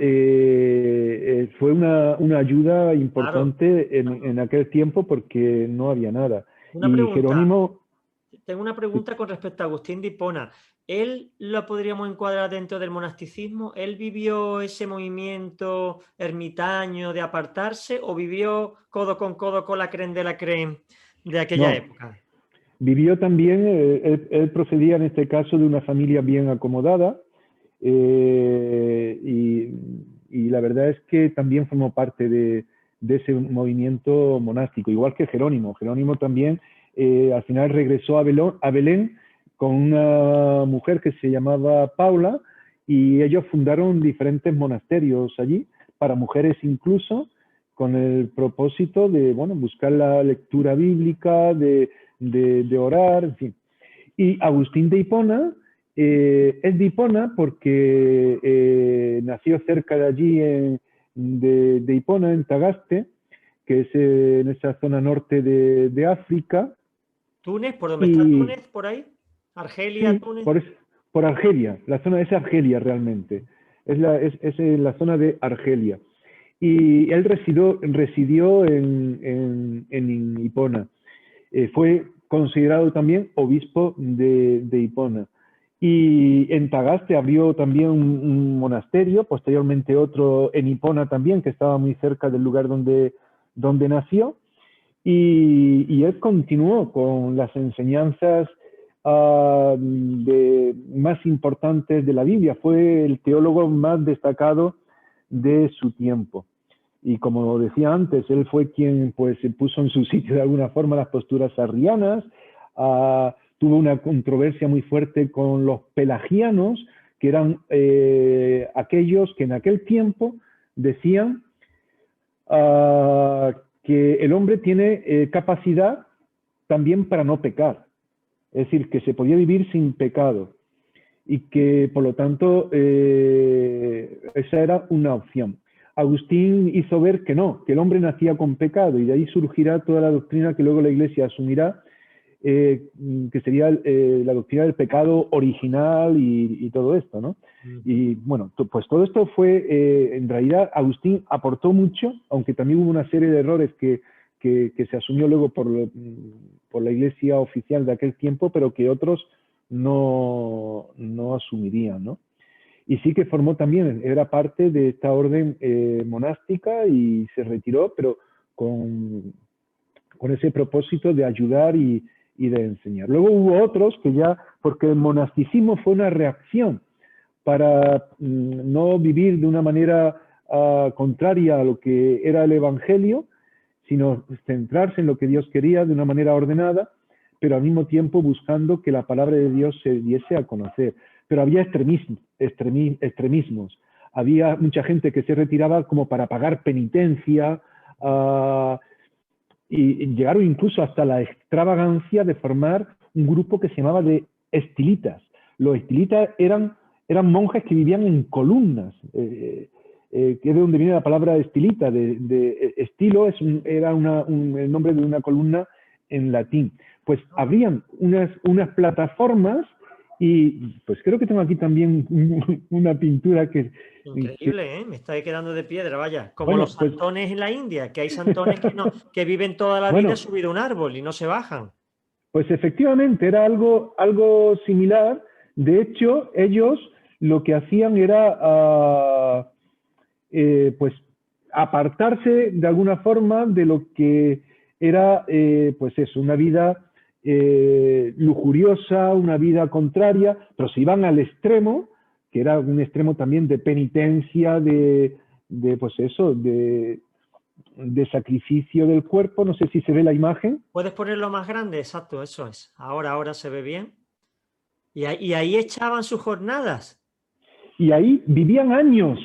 S2: fue una ayuda
S1: Claro.
S2: importante en aquel tiempo porque no había nada.
S1: Una
S2: Y
S1: pregunta,
S2: Jerónimo,
S1: tengo una pregunta con respecto a Agustín de Hipona. ¿Él lo podríamos encuadrar dentro del monasticismo? ¿Él vivió ese movimiento ermitaño de apartarse o vivió codo con la creen de la creen de aquella
S2: no,
S1: época?
S2: vivió también, él procedía en este caso de una familia bien acomodada, y la verdad es que también formó parte de ese movimiento monástico, igual que Jerónimo. Jerónimo también al final regresó a Belén con una mujer que se llamaba Paula, y ellos fundaron diferentes monasterios allí, para mujeres incluso, con el propósito de, bueno, buscar la lectura bíblica, de orar, en fin. Y Agustín de Hipona es de Hipona porque nació cerca de allí, de Hipona, en Tagaste, que es en esa zona norte de África.
S1: ¿Túnez? ¿Por dónde está
S2: Y
S1: Túnez? ¿Por ahí? ¿Argelia,
S2: sí,
S1: Túnez?
S2: por Argelia, la zona es Argelia realmente, es en la zona de Argelia. Y él residió en Hipona. Fue considerado también obispo de Hipona. Y en Tagaste abrió también un monasterio, posteriormente otro en Hipona también, que estaba muy cerca del lugar donde nació. Y él continuó con las enseñanzas más importantes de la Biblia. Fue el teólogo más destacado de su tiempo. Y como decía antes, él fue quien pues puso en su sitio de alguna forma las posturas arrianas, tuvo una controversia muy fuerte con los pelagianos, que eran aquellos que en aquel tiempo decían que el hombre tiene capacidad también para no pecar, es decir, que se podía vivir sin pecado y que por lo tanto esa era una opción. Agustín hizo ver que no, que el hombre nacía con pecado, y de ahí surgirá toda la doctrina que luego la Iglesia asumirá, que sería la doctrina del pecado original y todo esto, ¿no? Y bueno, pues todo esto fue, en realidad Agustín aportó mucho, aunque también hubo una serie de errores que se asumió luego por la Iglesia oficial de aquel tiempo, pero que otros no asumirían, ¿no? Y sí que formó también, era parte de esta orden monástica, y se retiró, pero con ese propósito de ayudar y de enseñar. Luego hubo otros que ya, porque el monasticismo fue una reacción para no vivir de una manera contraria a lo que era el Evangelio, sino centrarse en lo que Dios quería de una manera ordenada, pero al mismo tiempo buscando que la palabra de Dios se diese a conocer. Pero había extremismos. Había mucha gente que se retiraba como para pagar penitencia, y llegaron incluso hasta la extravagancia de formar un grupo que se llamaba de estilitas. Los estilitas eran monjes que vivían en columnas, que es de donde viene la palabra estilita, de estilo, era el nombre de una columna en latín. Pues habrían unas plataformas, y pues creo que tengo aquí también una pintura que...
S1: Increíble, ¿eh? Me está quedando de piedra, vaya. Como
S2: Bueno,
S1: los
S2: pues...
S1: santones en la India, que hay santones que viven toda la vida
S2: Bueno,
S1: subido a un árbol y no se bajan.
S2: pues efectivamente era algo similar. De hecho, ellos lo que hacían era, pues, apartarse de alguna forma de lo que era, pues eso, una vida lujuriosa, una vida contraria, pero se iban al extremo, que era un extremo también de penitencia, pues eso, de sacrificio del cuerpo. No sé si se ve la imagen.
S1: ¿Puedes ponerlo más grande? Exacto, eso es. Ahora se ve bien. Y ahí echaban sus jornadas.
S2: Y ahí vivían años.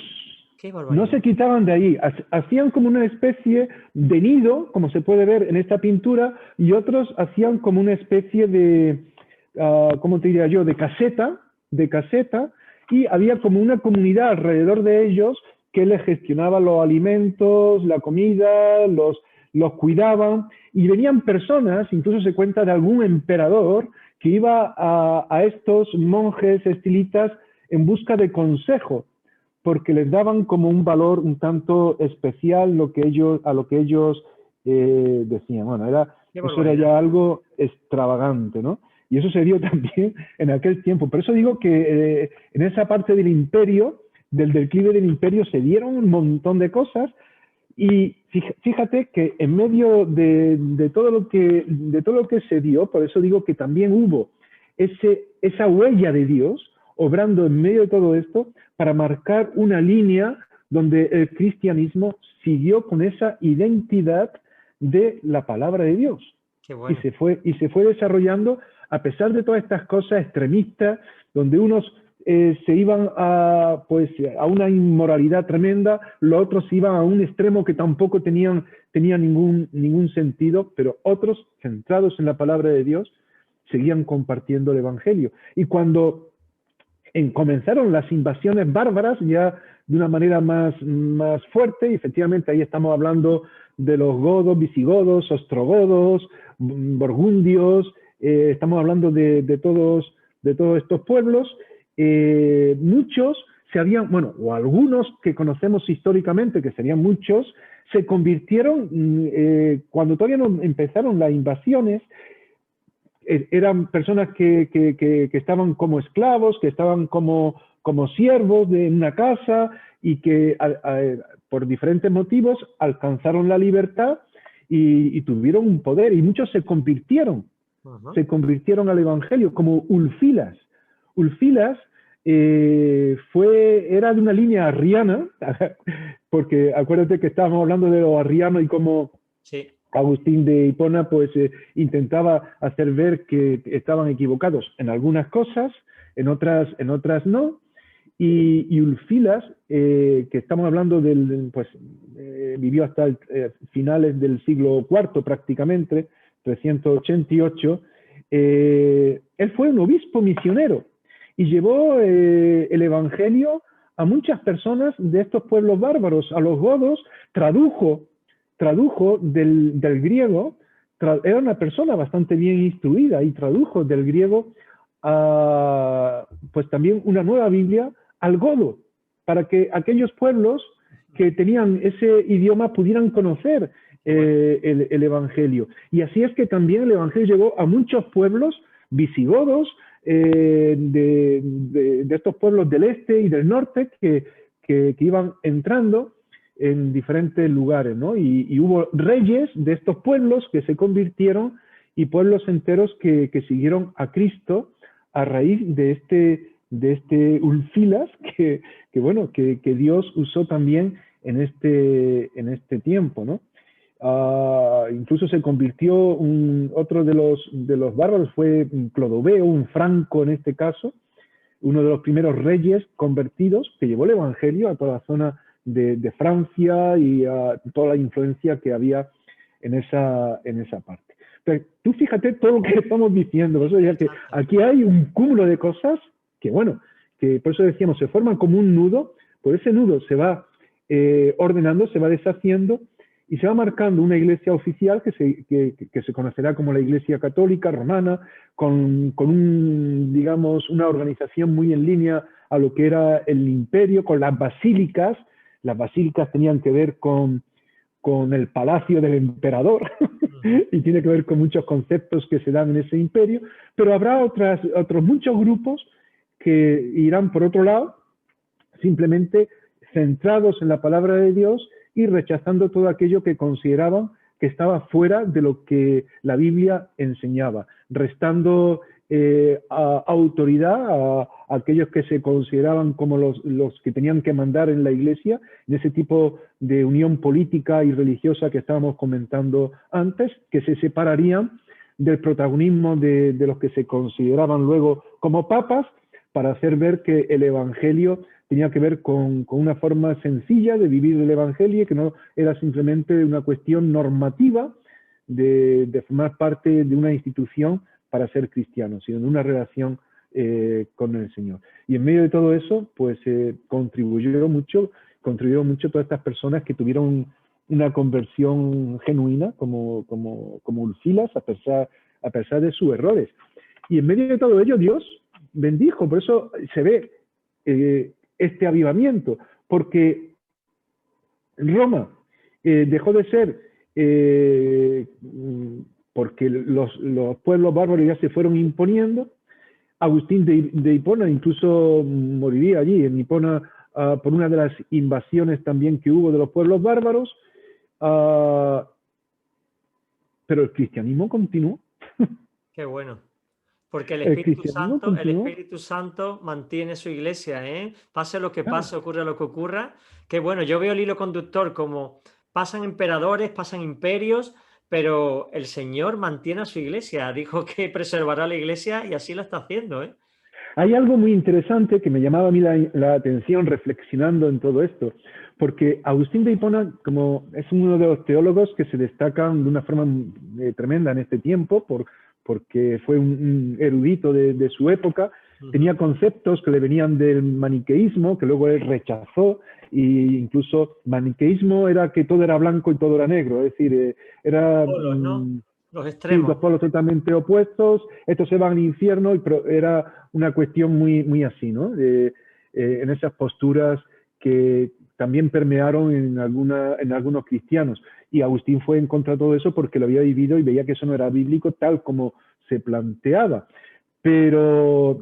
S1: Qué
S2: No
S1: barbaridad.
S2: se quitaban de ahí. Hacían como una especie de nido, como se puede ver en esta pintura, y otros hacían como una especie de, ¿cómo te diría yo?, de caseta, y había como una comunidad alrededor de ellos que les gestionaba los alimentos, la comida, los cuidaban, y venían personas, incluso se cuenta de algún emperador que iba a estos monjes estilitas en busca de consejo, porque les daban como un valor un tanto especial a lo que ellos decían. Bueno,
S1: Qué
S2: eso era
S1: barbaridad.
S2: ya algo extravagante, ¿no? Y eso se dio también en aquel tiempo. Por eso digo que en esa parte del imperio, del declive del imperio, se dieron un montón de cosas. Y fíjate que en medio de todo lo que se dio, por eso digo que también hubo esa huella de Dios obrando en medio de todo esto para marcar una línea donde el cristianismo siguió con esa identidad de la palabra de Dios.
S1: Qué bueno.
S2: Y se fue desarrollando a pesar de todas estas cosas extremistas, donde unos se iban pues, a una inmoralidad tremenda, los otros iban a un extremo que tampoco tenía ningún sentido, pero otros, centrados en la palabra de Dios, seguían compartiendo el Evangelio. Y cuando comenzaron las invasiones bárbaras, ya de una manera más fuerte, y efectivamente ahí estamos hablando de los godos, visigodos, ostrogodos, burgundios, estamos hablando de todos estos pueblos. Muchos o algunos que conocemos históricamente, que serían muchos, se convirtieron, cuando todavía no empezaron las invasiones, eran personas que estaban como esclavos, que estaban como siervos de una casa y que por diferentes motivos alcanzaron la libertad y tuvieron un poder, y muchos se convirtieron al Evangelio, como Ulfilas. Ulfilas era de una línea arriana, porque acuérdate que estábamos hablando de los arrianos y cómo Agustín de Hipona pues intentaba hacer ver que estaban equivocados en algunas cosas, en otras no. Y Ulfilas, que estamos hablando vivió hasta finales del siglo IV prácticamente, 388, él fue un obispo misionero y llevó el Evangelio a muchas personas de estos pueblos bárbaros, a los godos, tradujo del griego, era una persona bastante bien instruida y tradujo del griego pues también una nueva Biblia al godo, para que aquellos pueblos que tenían ese idioma pudieran conocer el Evangelio. Y así es que también el Evangelio llegó a muchos pueblos visigodos, de estos pueblos del este y del norte que iban entrando en diferentes lugares, ¿no? Y hubo reyes de estos pueblos que se convirtieron y pueblos enteros que siguieron a Cristo a raíz de este Ulfilas que Dios usó también en este tiempo, ¿no? Incluso se convirtió otro de los bárbaros, fue Clodoveo, un franco en este caso, uno de los primeros reyes convertidos que llevó el Evangelio a toda la zona de Francia y a toda la influencia que había en esa parte. Pero tú fíjate todo lo que estamos diciendo, por eso decía que aquí hay un cúmulo de cosas que por eso decíamos, se forman como un nudo, por ese nudo se va ordenando, se va deshaciendo y se va marcando una iglesia oficial que se conocerá como la Iglesia Católica Romana, con una organización muy en línea a lo que era el imperio, con las basílicas. Las basílicas tenían que ver con el palacio del emperador y tiene que ver con muchos conceptos que se dan en ese imperio, pero habrá otros muchos grupos que irán por otro lado, simplemente centrados en la palabra de Dios y rechazando todo aquello que consideraban que estaba fuera de lo que la Biblia enseñaba, restando autoridad a aquellos que se consideraban como los que tenían que mandar en la iglesia, en ese tipo de unión política y religiosa que estábamos comentando antes, que se separarían del protagonismo de los que se consideraban luego como papas, para hacer ver que el Evangelio tenía que ver con una forma sencilla de vivir el Evangelio, que no era simplemente una cuestión normativa de formar parte de una institución para ser cristiano, sino de una relación con el Señor. Y en medio de todo eso, pues contribuyó mucho todas estas personas que tuvieron una conversión genuina, como Ulfilas, a pesar de sus errores. Y en medio de todo ello, Dios bendijo. Por eso se ve este avivamiento, porque Roma dejó de ser, porque los pueblos bárbaros ya se fueron imponiendo. Agustín de Hipona incluso moriría allí en Hipona por una de las invasiones también que hubo de los pueblos bárbaros, pero el cristianismo continuó.
S1: Qué bueno. Porque el
S2: El
S1: Espíritu
S2: cristianismo
S1: Santo, el
S2: continuó.
S1: Espíritu Santo mantiene su iglesia, ¿eh? Pase lo que pase, ocurra lo que ocurra. Que bueno, yo veo el hilo conductor como pasan emperadores, pasan imperios, pero el Señor mantiene a su iglesia. Dijo que preservará la iglesia y así lo está haciendo, ¿eh?
S2: Hay algo muy interesante que me llamaba a mí la atención reflexionando en todo esto, porque Agustín de Hipona, como es uno de los teólogos que se destacan de una forma tremenda en este tiempo, porque fue un erudito de su época, tenía conceptos que le venían del maniqueísmo, que luego él rechazó, e incluso maniqueísmo era que todo era blanco y todo era negro, es decir, era...
S1: Polos, ¿no? Los
S2: Sí,
S1: extremos.
S2: dos polos totalmente opuestos, estos se van al infierno, pero era una cuestión muy así, ¿no? En esas posturas que también permearon en algunos cristianos. Y Agustín fue en contra de todo eso porque lo había vivido y veía que eso no era bíblico tal como se planteaba. Pero,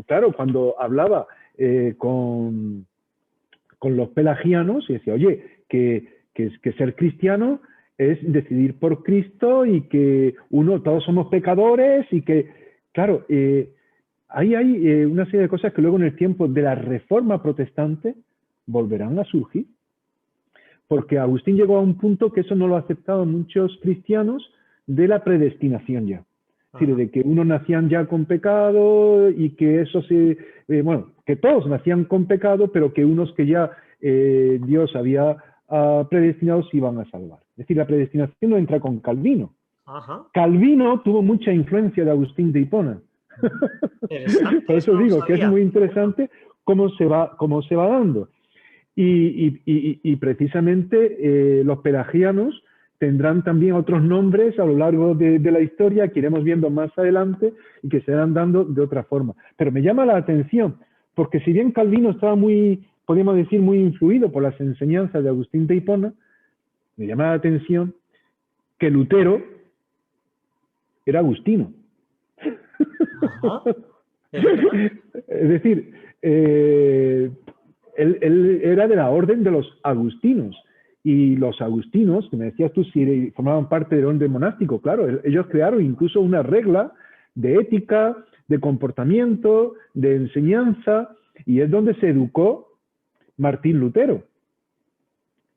S2: claro, cuando hablaba con los pelagianos y decía, oye, que ser cristiano es decidir por Cristo y que todos somos pecadores y que, claro, ahí hay una serie de cosas que luego en el tiempo de la Reforma Protestante volverán a surgir. Porque Agustín llegó a un punto que eso no lo aceptaban muchos cristianos, de la predestinación ya. Es decir, de que unos nacían ya con pecado y que eso que todos nacían con pecado, pero que unos que ya Dios había predestinados se iban a salvar. Es decir, la predestinación no entra con Calvino.
S1: Ajá.
S2: Calvino tuvo mucha influencia de Agustín de Hipona. Por eso digo que es muy interesante cómo se va dando. Y precisamente los pelagianos tendrán también otros nombres a lo largo de la historia que iremos viendo más adelante y que se irán dando de otra forma. Pero me llama la atención, porque si bien Calvino estaba podríamos decir, muy influido por las enseñanzas de Agustín de Hipona, me llama la atención que Lutero era agustino.
S1: Ajá.
S2: Es decir, él era de la orden de los agustinos. Y los agustinos, que me decías tú si formaban parte del orden monástico, claro, ellos crearon incluso una regla de ética, de comportamiento, de enseñanza, y es donde se educó Martín Lutero.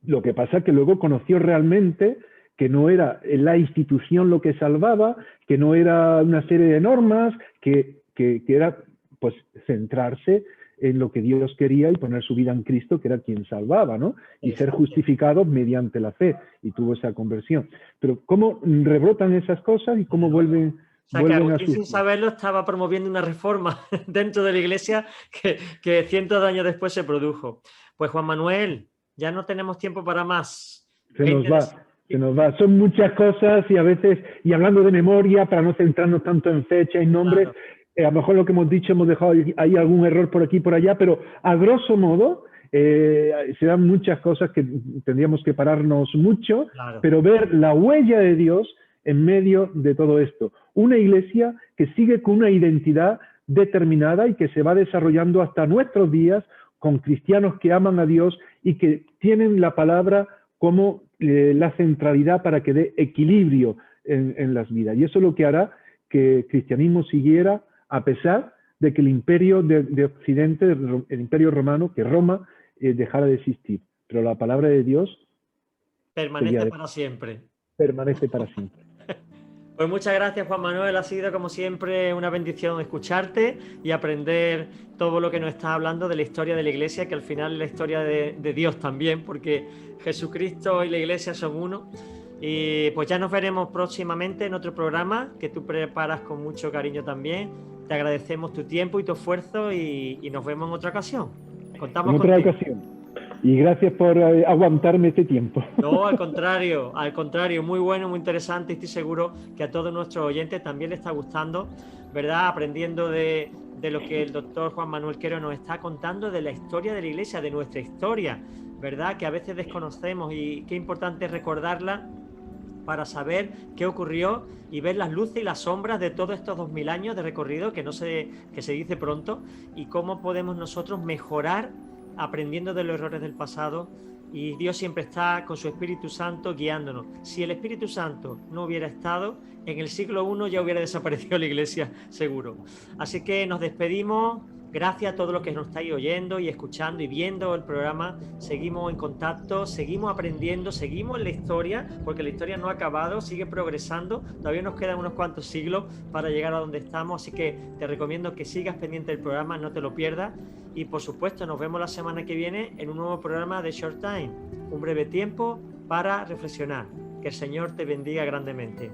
S2: Lo que pasa es que luego conoció realmente que no era la institución lo que salvaba, que no era una serie de normas, que era pues centrarse en lo que Dios quería y poner su vida en Cristo, que era quien salvaba, ¿no? Y ser justificado mediante la fe, y tuvo esa conversión. Pero ¿cómo rebrotan esas cosas y cómo vuelven
S1: O sea, que Agustín,
S2: a surgir?
S1: sin saberlo, estaba promoviendo una reforma dentro de la iglesia que cientos de años después se produjo. Pues Juan Manuel, ya no tenemos tiempo para más.
S2: Se nos va. Son muchas cosas y a veces, y hablando de memoria, para no centrarnos tanto en fecha y nombres, claro. A lo mejor lo que hemos dicho, hemos dejado ahí algún error por aquí y por allá, pero a grosso modo se dan muchas cosas que tendríamos que pararnos mucho, claro. Pero ver la huella de Dios en medio de todo esto. Una iglesia que sigue con una identidad determinada y que se va desarrollando hasta nuestros días con cristianos que aman a Dios y que tienen la palabra como la centralidad para que dé equilibrio en las vidas. Y eso es lo que hará que el cristianismo siguiera a pesar de que el imperio de Occidente, el imperio romano, que Roma, dejara de existir. Pero la palabra de Dios
S1: permanece para siempre.
S2: Permanece para siempre.
S1: Pues muchas gracias, Juan Manuel. Ha sido, como siempre, una bendición escucharte y aprender todo lo que nos estás hablando de la historia de la Iglesia, que al final es la historia de Dios también, porque Jesucristo y la Iglesia son uno. Y pues ya nos veremos próximamente en otro programa que tú preparas con mucho cariño también. Te agradecemos tu tiempo y tu esfuerzo y nos vemos en otra ocasión. Contamos
S2: en otra
S1: contigo.
S2: ocasión. Y gracias por aguantarme este tiempo.
S1: No, al contrario, muy bueno, muy interesante, y estoy seguro que a todos nuestros oyentes también les está gustando, ¿verdad? Aprendiendo de lo que el doctor Juan Manuel Quero nos está contando de la historia de la Iglesia, de nuestra historia, ¿verdad? Que a veces desconocemos y qué importante es recordarla para saber qué ocurrió y ver las luces y las sombras de todos estos 2000 años de recorrido que se dice pronto, y cómo podemos nosotros mejorar aprendiendo de los errores del pasado. Y Dios siempre está con su Espíritu Santo guiándonos. Si el Espíritu Santo no hubiera estado, en el siglo I ya hubiera desaparecido la Iglesia, seguro. Así que nos despedimos. Gracias a todos los que nos estáis oyendo y escuchando y viendo el programa. Seguimos en contacto, seguimos aprendiendo, seguimos en la historia, porque la historia no ha acabado, sigue progresando. Todavía nos quedan unos cuantos siglos para llegar a donde estamos, así que te recomiendo que sigas pendiente del programa, no te lo pierdas. Y por supuesto, nos vemos la semana que viene en un nuevo programa de Short Time, un breve tiempo para reflexionar. Que el Señor te bendiga grandemente.